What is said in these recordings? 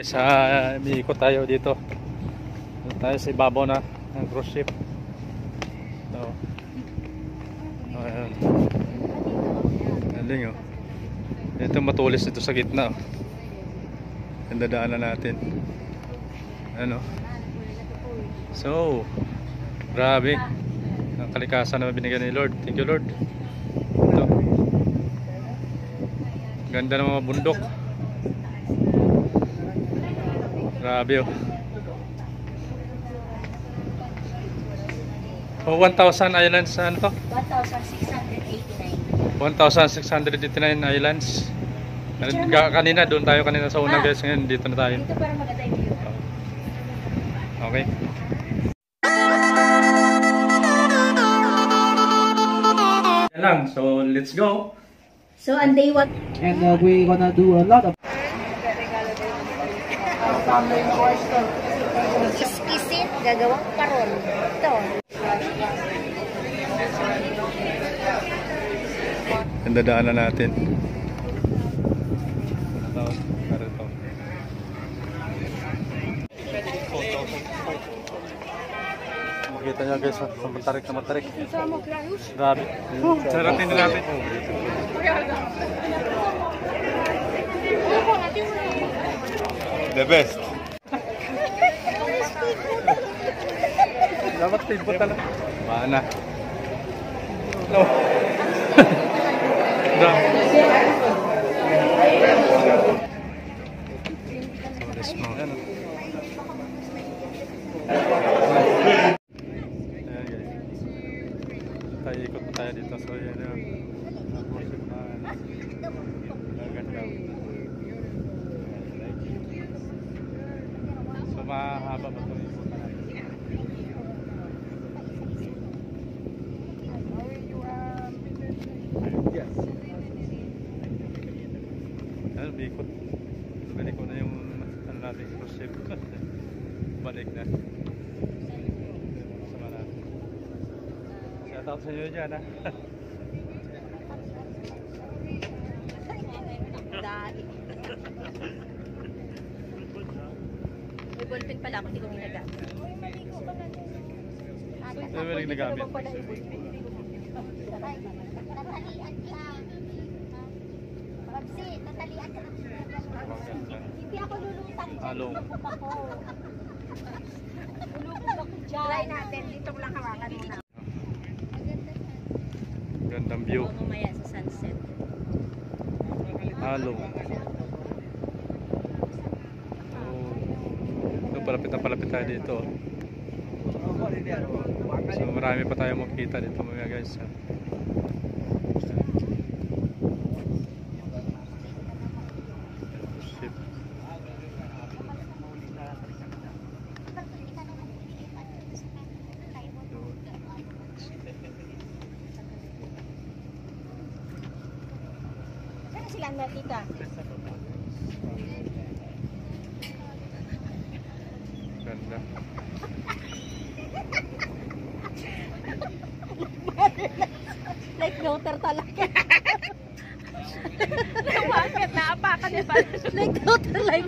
Iikot tayo dito. Tayo sa ibabaw na ng cruise ship. So, ayan. Galing oh. Ito matulis dito sa gitna oh. Ang dadaanan natin. Ano? So, grabe. Ang kalikasan na binigyan ni Lord. Thank you Lord. Ito. Ganda ng mga bundok. Grabe oh. Oh, 1,000 islands ano to? 1,689 islands. Kanina doon tayo kanina sa una guys, ngayon dito na tayo. Dito para maganda yung view. Okay. Yan lang. So let's go. So on day 1 and we're gonna do a lot of ispisit, gagawang paron. Ito. Ang dadaanan natin. Makita nyo guys, matarik na matarik. Grabe. Saratin na natin. The best. Dapat speedboat talaga. Mana. No. Tayo ikot pa tayo dito. So yan yung so mahaba ba ito? Yes. Ano, bikot. Balik ko na yung ano natin cruise ship. Balik na. Sama natin. Shout out sa inyo dyan ha. Dali. May ballpen pala ako, hindi ko ginagamit. Ano ba nagnagamit? Tatalian ka. Babsi, tatalian ka. Hindi ako lulutang dyan. Halong. Lulutang ako dyan. Try natin, dito lang hawakan mo na. Gandang view. Mamaya sa sunset. Halong. So, palapit tayo dito. So marami pa tayo makikita dito mga guys. Ship. Saan sila nakita? Ganda. Like floater talaga. Bakit? Naapakan niya pa. Like floater like.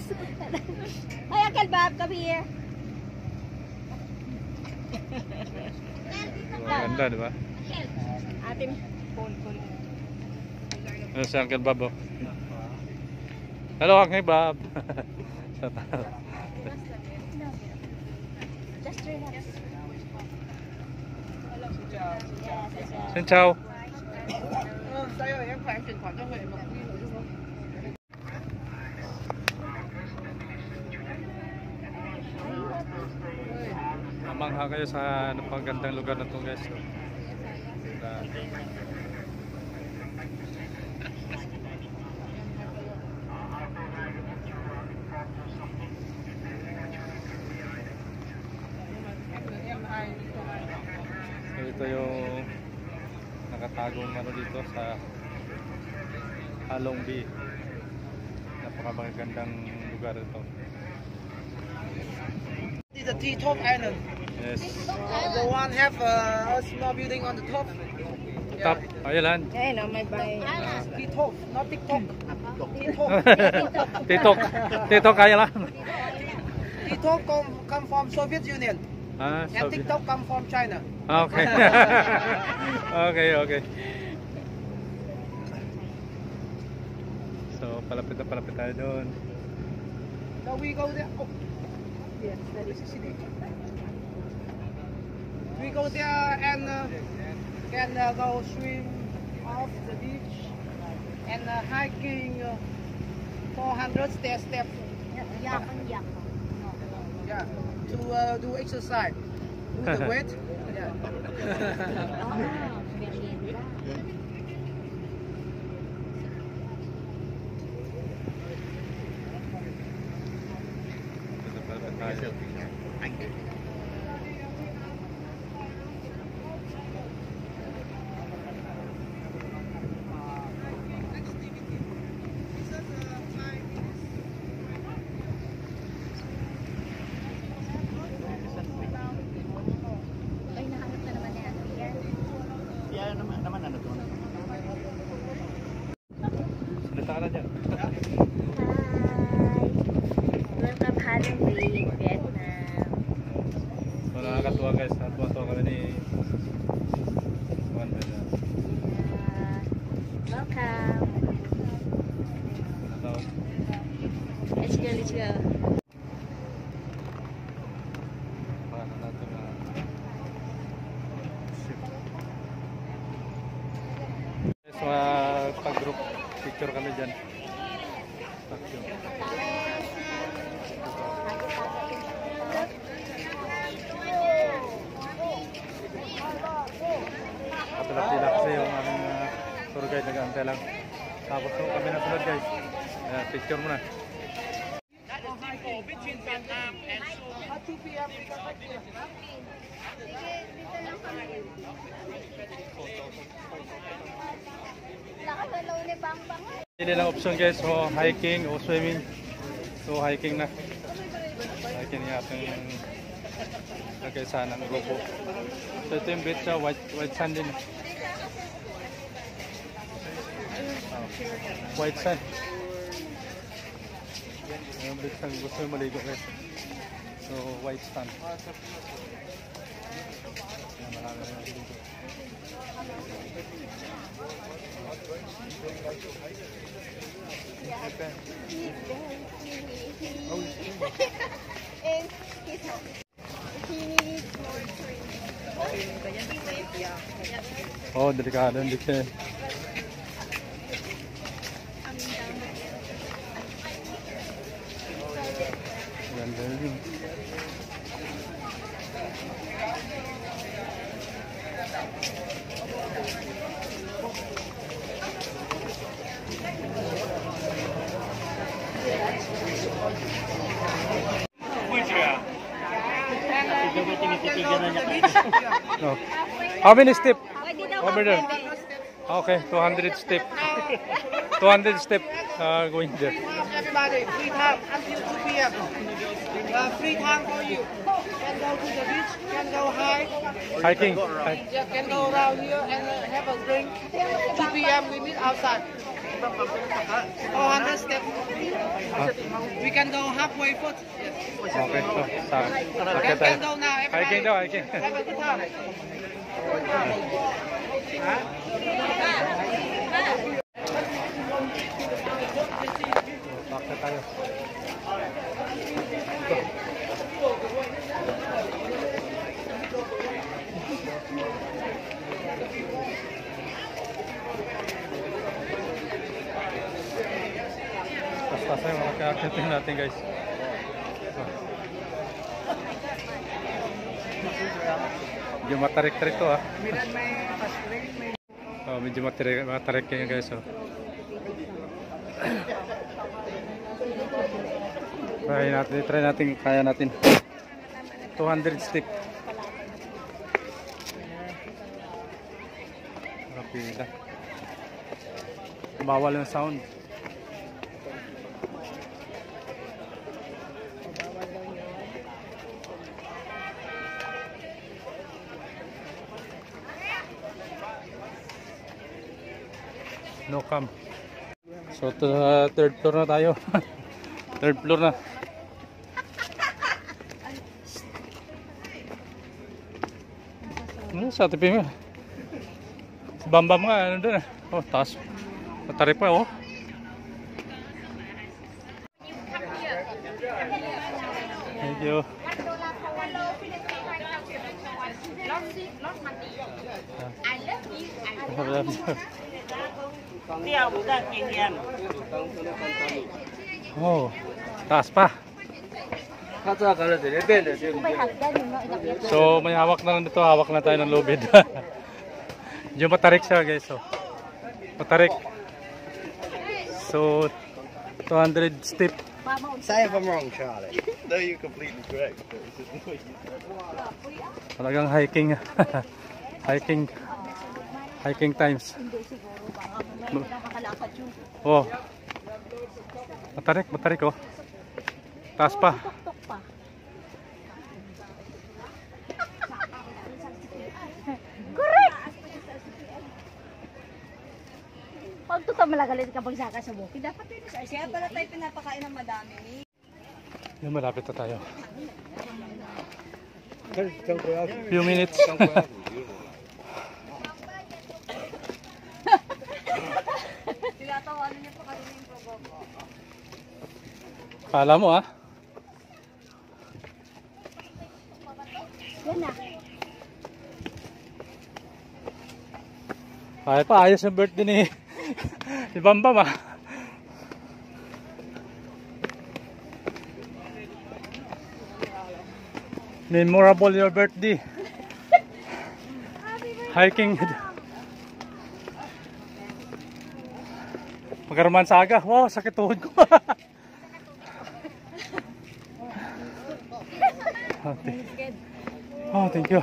Ay, Uncle Bob, come here. Ganda, di ba? Ating phone. Ano si Uncle Bob oh? Hello Uncle Bob. Just relax. Xin chào. Mamangha kayo sa napagandang lugar na ito guys. So ito yung nakatagong ano dito sa Halong Bay. Napakagandang lugar ito. This is the T-top island. Yes. The one have a small building on the top. Top, Island. Ayun o, may bay. T-top, not TikTok. T-top. Titok kaya lang. TikTok come from Soviet Union. Ah, And TikTok come from China. Okay. Okay. So, palapit tayo doon. Now we go there. Oh. Yes, that is the city. We go there and can go swim off the beach and hiking 400 step. Yeah, to do exercise. Do the weight. Yeah. Palapit tayo. Ay, nahanap na naman yan. Yan. Salita ka na dyan. Hi! Welcome Hanoi, Vietnam. So, nakakatuwa guys. Natuwa kami ni Juan Bella. Welcome. Ano? Let's go. Para natin na ship. So, pag-group picture kami dyan. Kapilap-pilap kasi yung aming tour guide, nag-aantay lang. Tapos so, kami na sunod guys. Picture muna. Between Vietnam and 2 p.m. we come back here. Hindi lang option guys, so hiking o swimming. So hiking na. Hiking yung ating nagkaisahan ng grupo. So ito yung beach sa white sand din. White sand. Yung beach na gusto yung maligo guys. So white sand. Yan, marami na yung dito. Oh, delikado yung beach eh. Ganda yun. No. How many steps? Over there. Okay, 200 steps. 200 steps going there. Everybody, free time until 2 p.m. Free time for you. Can go to the beach, can go hike. Hiking. Yeah, can go around here and have a drink. 2 p.m. we meet outside. 400 steps. We can go halfway foot. Okay, so sakit tayo. Can go now. Everybody. Hiking daw, hiking. Have a good time. Sakit tayo. Basta tayo, makakakitin natin guys. Medyo matarik-tarik to oh, medyo matarik yan guys oh. Try natin, kaya natin 200 step. Rapida. Bawal yung sound. No cam. So to third floor na tayo. Third floor na. Ano sa tipi mo? Si Bambam nga, ano doon ah. Oh, taas. Matarik pa oh. Thank you. Oh, taas pa. So may hawak na lang dito, hawak na tayo ng lubid. Medyo matarik siya guys. So, matarik. So 200 step. Say if I'm wrong, Charlie. No, you're completely correct. Talagang hiking. Hiking times. Oh. Matarik oh. Taas pa. Correct! Pag tuta malagalit ka pag saka sa bukid, dapat yun sa Kaya pala tayo pinapakain ng madami. Yung malapit na tayo. Few minutes. Tinatawanan niya pa kanina yung program ko. Kala mo ah. yan na. Ay pa, ayos yung birthday ni Bambam ah. Memorable your birthday. Hiking. Magkaroon sa aga. Wow, sakit tuhod ko. Oh, thank you.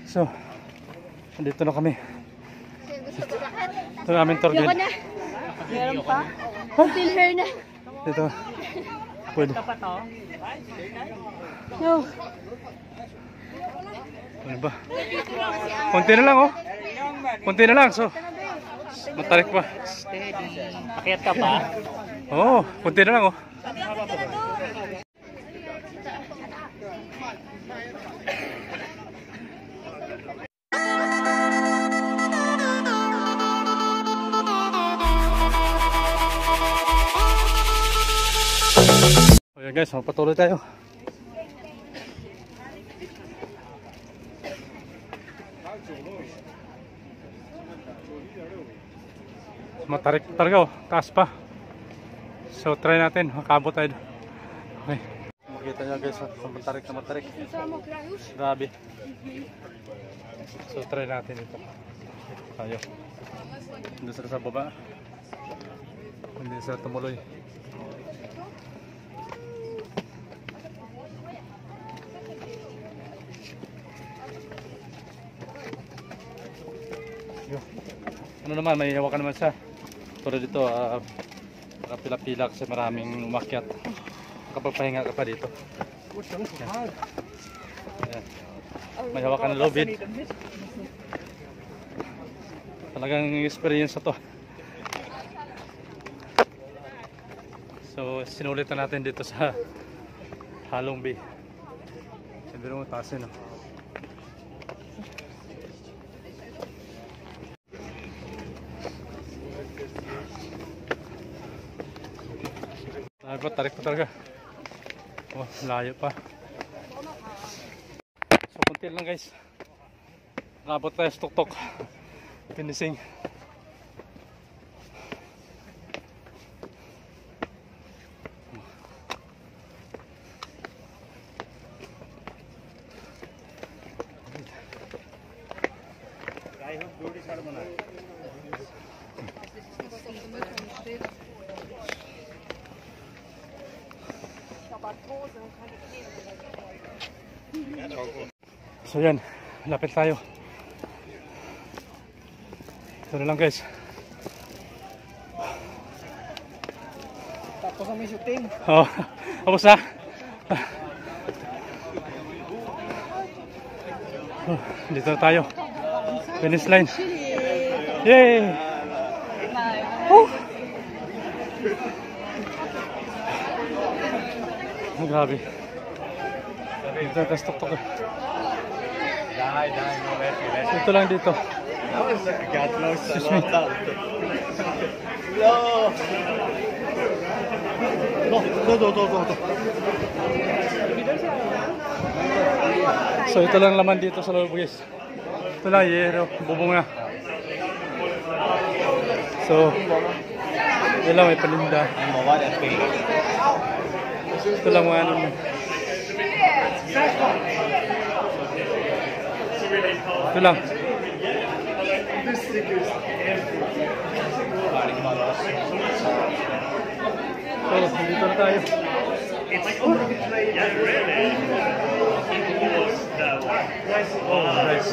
So, andito na kami. Ito namin tour guide. Meron pa? Still hair na. Dito. Pwede. No. Ano ba? Konti na lang oh. Konti na lang. So, matarik pa. Akyat ka pa? Oo, konti na lang oh. Okay guys, magpatuloy tayo. Matarik talaga oh, taas pa. So try natin, makabot tayo. Okay. Makita nyo guys, matarik na matarik. Grabe. So try natin ito. Tayo. Hindi sila sa baba. Hindi sila tumuloy. Ano naman, may hawakan naman siya. Pero dito, pila-pila kasi maraming umakyat. Kapag pahinga ka pa dito. Yan. Yan. May hawakan ng lubid. Talagang experience na to. So, sinulit na natin dito sa Halong Bay. Sabi mo, taas yun. Tarik pa talaga. Oh, layo pa. So, kunti lang guys. Nabot tayo sa tuktok. Finishing. So yan, lapit tayo. Ito na lang guys. Tapos ang may shooting. Oh, tapos na. Oh, dito na tayo. Finish line. Yay! Oh! Oh, grabe. Dito na tayo tuktok. Ito lang dito. God knows. Excuse me. So ito lang laman dito sa loob guys. Ito lang yero, bubong na. So yun lang may paninda. Ito lang mga ano. Ito lang. So dito na tayo. Oh, nice.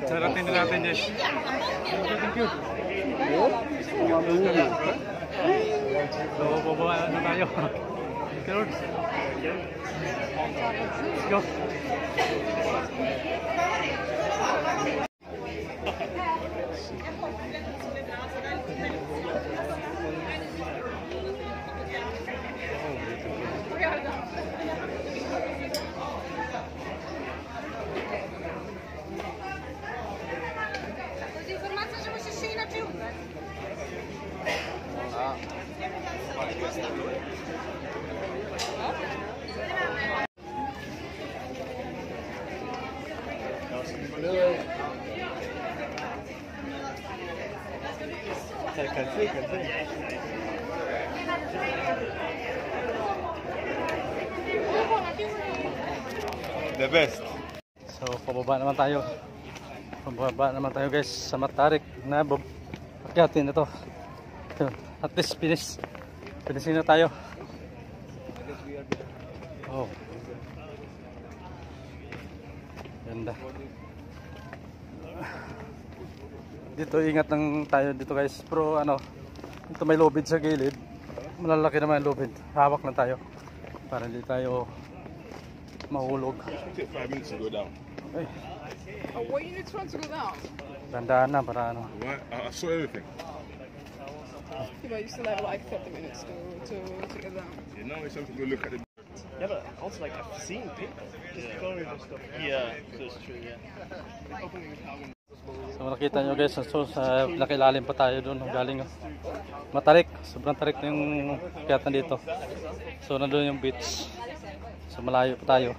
Saratin na natin guys. Thank you. So, bababa na tayo. Okay, Lord. Let's go. Informacja, że musisz się inaczej ubrać. The best. So, pababa naman tayo. Pababa naman tayo guys sa Matarik na akyatin na to. Yun, at least finish. Finishin na tayo. Oh. Ganda. Dito ingat lang tayo dito guys. Pero ano, ito may lubid sa gilid. Malalaki naman yung lubid. Hawak lang tayo para hindi tayo mahulog. Take 5 minutes to go down. Okay. Oh, what you need to run to go down? Dandaan na para ano. What? I saw everything. Yeah, but you still have like 30 minutes to get down. You know, it's something to look at the. Yeah, but also like I've seen people just going and stuff. Yeah, that's true. Yeah. So nakita nyo guys, so, sa nakilalim pa tayo doon, galing Matarik, sobrang tarik na yung kiyatan dito. So nandun yung beach, so malayo pa tayo.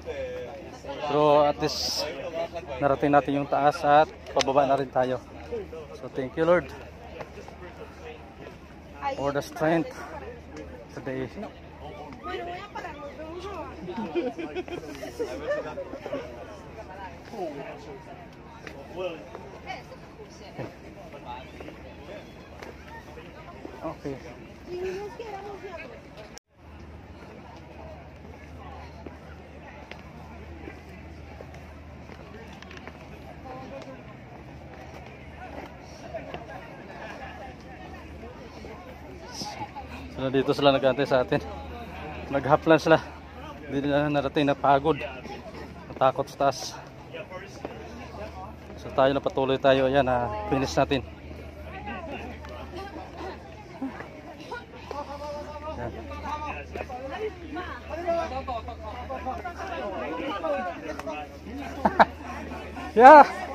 Pero at least narating natin yung taas at pababa na rin tayo. So thank you Lord for the strength today. Okay. So dito sila nag-aantay sa atin. Nag-haplan sila. Hindi nila narating na pagod. Natakot sa taas. So tayo na patuloy tayo. Ayan na finish natin. Ayan. Yeah.